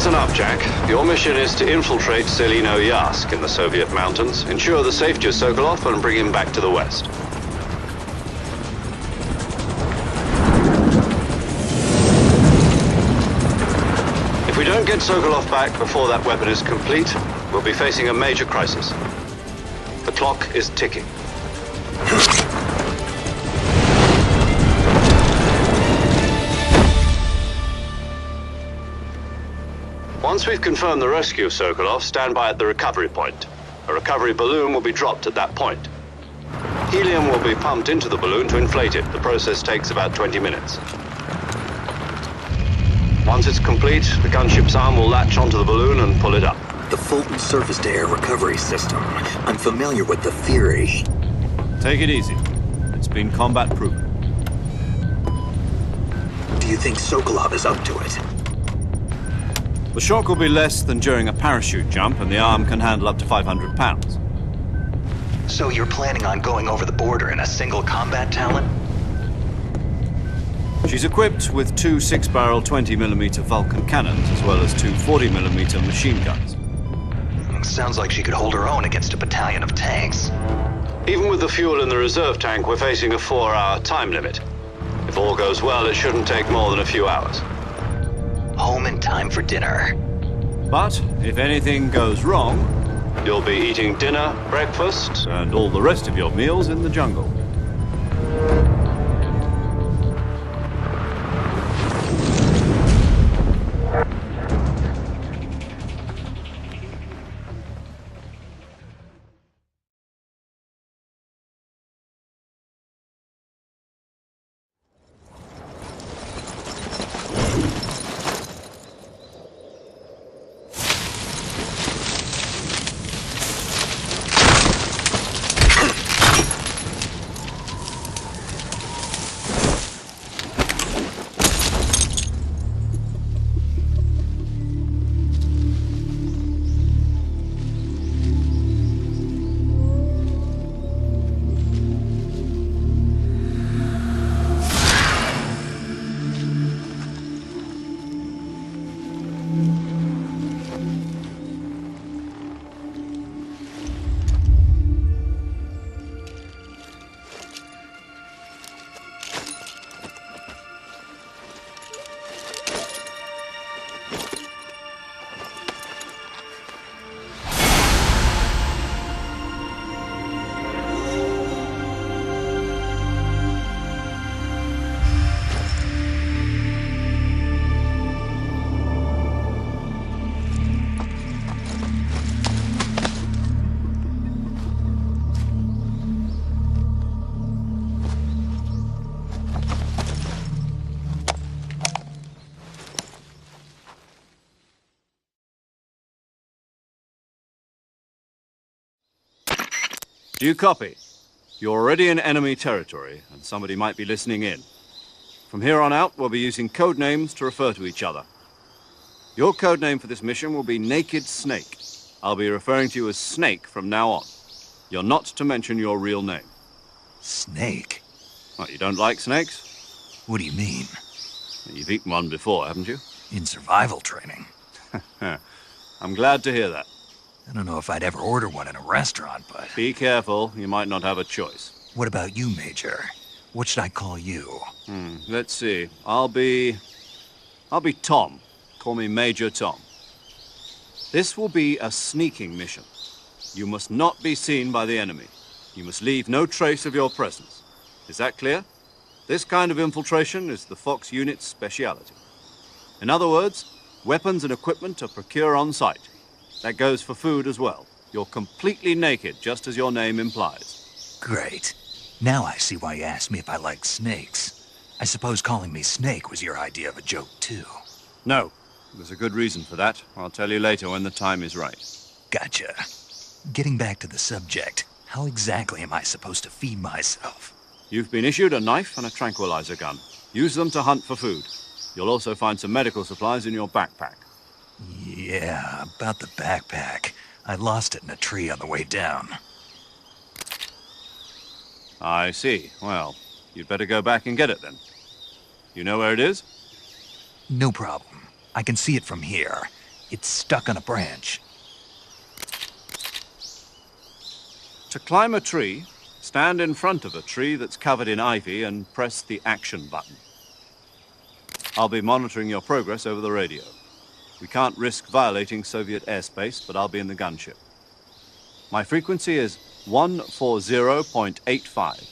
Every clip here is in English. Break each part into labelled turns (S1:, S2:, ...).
S1: Listen up, Jack. Your mission is to infiltrate Selino Yask in the Soviet mountains, ensure the safety of Sokolov, and bring him back to the West. If we don't get Sokolov back before that weapon is complete, we'll be facing a major crisis. The clock is ticking. Once we've confirmed the rescue of Sokolov, stand by at the recovery point. A recovery balloon will be dropped at that point. Helium will be pumped into the balloon to inflate it. The process takes about 20 minutes. Once it's complete, the gunship's arm will latch onto the balloon and pull it up.
S2: The Fulton surface-to-air recovery system. I'm familiar with the theory.
S3: Take it easy. It's been combat-proven.
S2: Do you think Sokolov is up to it?
S3: The shock will be less than during a parachute jump, and the arm can handle up to 500 pounds.
S2: So you're planning on going over the border in a single combat Talon?
S3: She's equipped with two 6-barrel 20mm Vulcan cannons, as well as two 40mm machine guns.
S2: Sounds like she could hold her own against a battalion of tanks.
S1: Even with the fuel in the reserve tank, we're facing a 4-hour time limit. If all goes well, it shouldn't take more than a few hours.
S2: Home in time for dinner.
S3: But if anything goes wrong,
S1: You'll be eating dinner, breakfast,
S3: and all the rest of your meals in the jungle. Do you copy? You're already in enemy territory, and somebody might be listening in. From here on out, we'll be using code names to refer to each other. Your code name for this mission will be Naked Snake. I'll be referring to you as Snake from now on. You're not to mention your real name.
S2: Snake?
S3: What, you don't like snakes?
S2: What do you mean?
S3: You've eaten one before, haven't you?
S2: In survival training.
S3: I'm glad to hear that.
S2: I don't know if I'd ever order one in a restaurant, but...
S3: Be careful, you might not have a choice.
S2: What about you, Major? What should I call you?
S3: Let's see. I'll be Tom. Call me Major Tom. This will be a sneaking mission. You must not be seen by the enemy. You must leave no trace of your presence. Is that clear? This kind of infiltration is the Fox unit's speciality. In other words, weapons and equipment are procured on site. That goes for food as well. You're completely naked, just as your name implies.
S2: Great. Now I see why you asked me if I like snakes. I suppose calling me Snake was your idea of a joke, too.
S3: No. There's a good reason for that. I'll tell you later when the time is right.
S2: Gotcha. Getting back to the subject, how exactly am I supposed to feed myself?
S3: You've been issued a knife and a tranquilizer gun. Use them to hunt for food. You'll also find some medical supplies in your backpack.
S2: Yeah, about the backpack. I lost it in a tree on the way down.
S3: I see. Well, you'd better go back and get it then. You know where it is?
S2: No problem. I can see it from here. It's stuck on a branch.
S3: To climb a tree, stand in front of a tree that's covered in ivy and press the action button. I'll be monitoring your progress over the radio. We can't risk violating Soviet airspace, but I'll be in the gunship. My frequency is 140.85.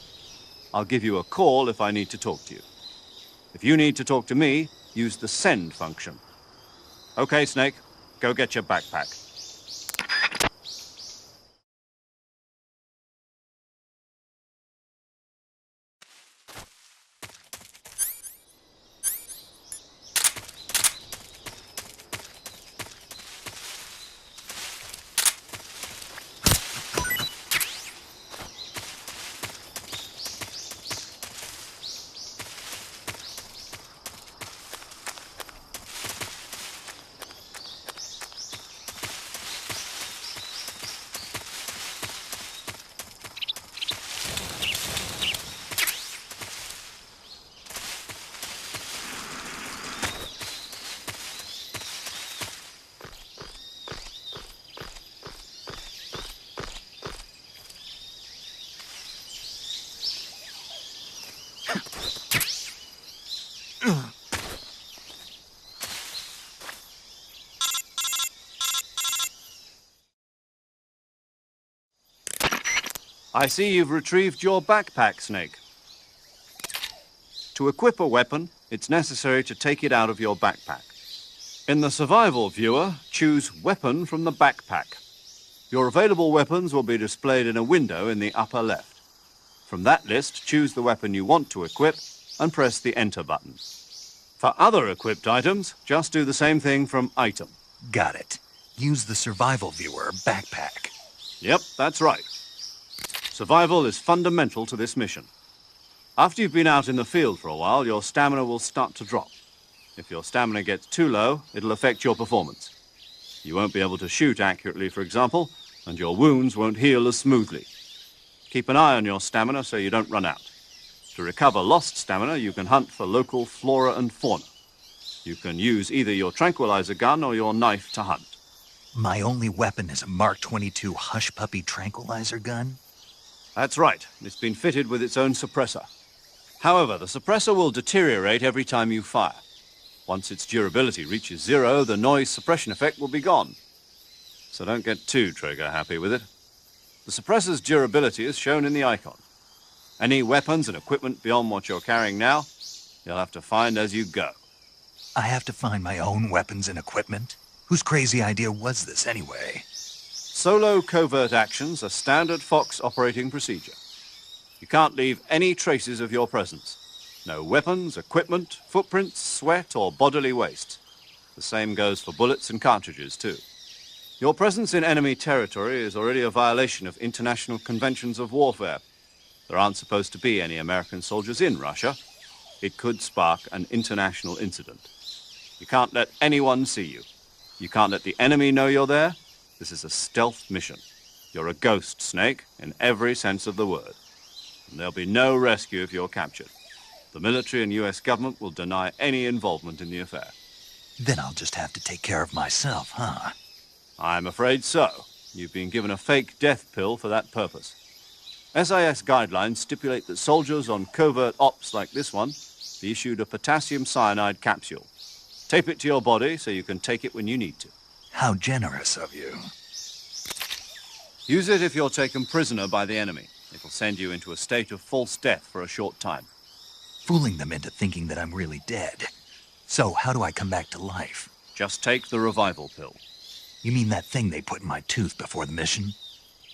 S3: I'll give you a call if I need to talk to you. If you need to talk to me, use the send function. Okay, Snake, go get your backpack. I see you've retrieved your backpack, Snake. To equip a weapon, it's necessary to take it out of your backpack. In the survival viewer, choose Weapon from the backpack. Your available weapons will be displayed in a window in the upper left. From that list, choose the weapon you want to equip and press the Enter button. For other equipped items, just do the same thing from Item.
S2: Got it. Use the survival viewer backpack.
S3: Yep, that's right. Survival is fundamental to this mission. After you've been out in the field for a while, your stamina will start to drop. If your stamina gets too low, it'll affect your performance. You won't be able to shoot accurately, for example, and your wounds won't heal as smoothly. Keep an eye on your stamina so you don't run out. To recover lost stamina, you can hunt for local flora and fauna. You can use either your tranquilizer gun or your knife to hunt.
S2: My only weapon is a Mark 22 Hush Puppy tranquilizer gun?
S3: That's right. It's been fitted with its own suppressor. However, the suppressor will deteriorate every time you fire. Once its durability reaches 0, the noise suppression effect will be gone. So don't get too trigger-happy with it. The suppressor's durability is shown in the icon. Any weapons and equipment beyond what you're carrying now, you'll have to find as you go.
S2: I have to find my own weapons and equipment? Whose crazy idea was this anyway?
S3: Solo covert actions are standard Fox operating procedure. You can't leave any traces of your presence. No weapons, equipment, footprints, sweat, or bodily waste. The same goes for bullets and cartridges, too. Your presence in enemy territory is already a violation of international conventions of warfare. There aren't supposed to be any American soldiers in Russia. It could spark an international incident. You can't let anyone see you. You can't let the enemy know you're there. This is a stealth mission. You're a ghost, Snake, in every sense of the word. And there'll be no rescue if you're captured. The military and US government will deny any involvement in the affair.
S2: Then I'll just have to take care of myself, huh?
S3: I'm afraid so. You've been given a fake death pill for that purpose. SIS guidelines stipulate that soldiers on covert ops like this one be issued a potassium cyanide capsule. Tape it to your body so you can take it when you need to.
S2: How generous of you.
S3: Use it if you're taken prisoner by the enemy. It'll send you into a state of false death for a short time.
S2: Fooling them into thinking that I'm really dead. So how do I come back to life?
S3: Just take the revival pill.
S2: You mean that thing they put in my tooth before the mission?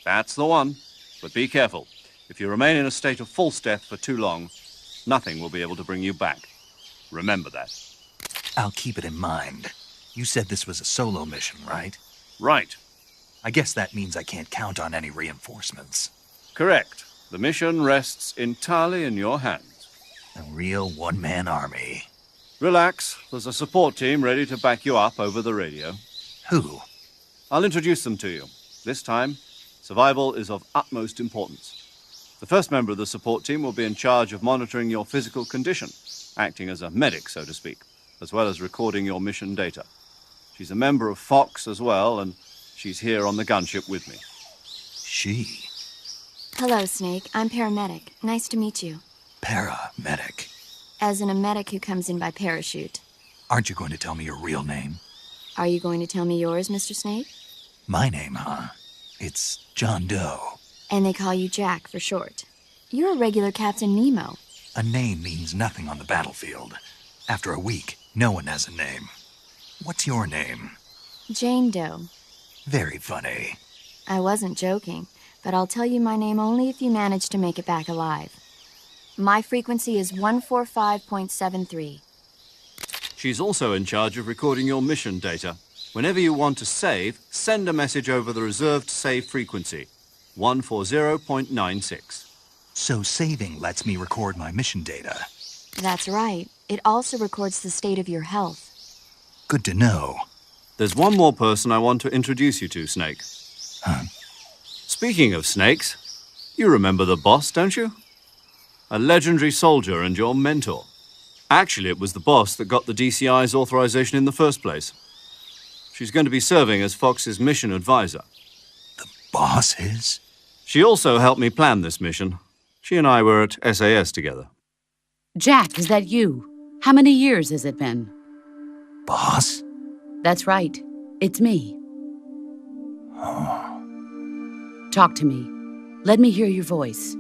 S3: That's the one. But be careful. If you remain in a state of false death for too long, nothing will be able to bring you back. Remember that.
S2: I'll keep it in mind. You said this was a solo mission, right?
S3: Right.
S2: I guess that means I can't count on any reinforcements.
S3: Correct. The mission rests entirely in your hands.
S2: A real one-man army.
S3: Relax. There's a support team ready to back you up over the radio.
S2: Who?
S3: I'll introduce them to you. This time, survival is of utmost importance. The first member of the support team will be in charge of monitoring your physical condition, acting as a medic, so to speak, as well as recording your mission data. She's a member of Fox as well, and she's here on the gunship with me.
S2: She?
S4: Hello, Snake. I'm paramedic. Nice to meet you.
S2: Paramedic.
S4: As in a medic who comes in by parachute.
S2: Aren't you going to tell me your real name?
S4: Are you going to tell me yours, Mr. Snake?
S2: My name, huh? It's John Doe.
S4: And they call you Jack for short. You're a regular Captain Nemo.
S2: A name means nothing on the battlefield. After a week, no one has a name. What's your name?
S4: Jane Doe.
S2: Very funny.
S4: I wasn't joking, but I'll tell you my name only if you manage to make it back alive. My frequency is 145.73.
S3: She's also in charge of recording your mission data. Whenever you want to save, send a message over the reserved save frequency, 140.96.
S2: So saving lets me record my mission data.
S4: That's right. It also records the state of your health.
S2: Good to know.
S3: There's one more person I want to introduce you to, Snake.
S2: Huh?
S3: Speaking of snakes, you remember the boss, don't you? A legendary soldier and your mentor. Actually, it was the boss that got the DCI's authorization in the first place. She's going to be serving as Fox's mission advisor.
S2: The boss is?
S3: She also helped me plan this mission. She and I were at SAS together.
S5: Jack, is that you? How many years has it been?
S2: Boss?
S5: That's right. It's me.
S2: Oh.
S5: Talk to me. Let me hear your voice.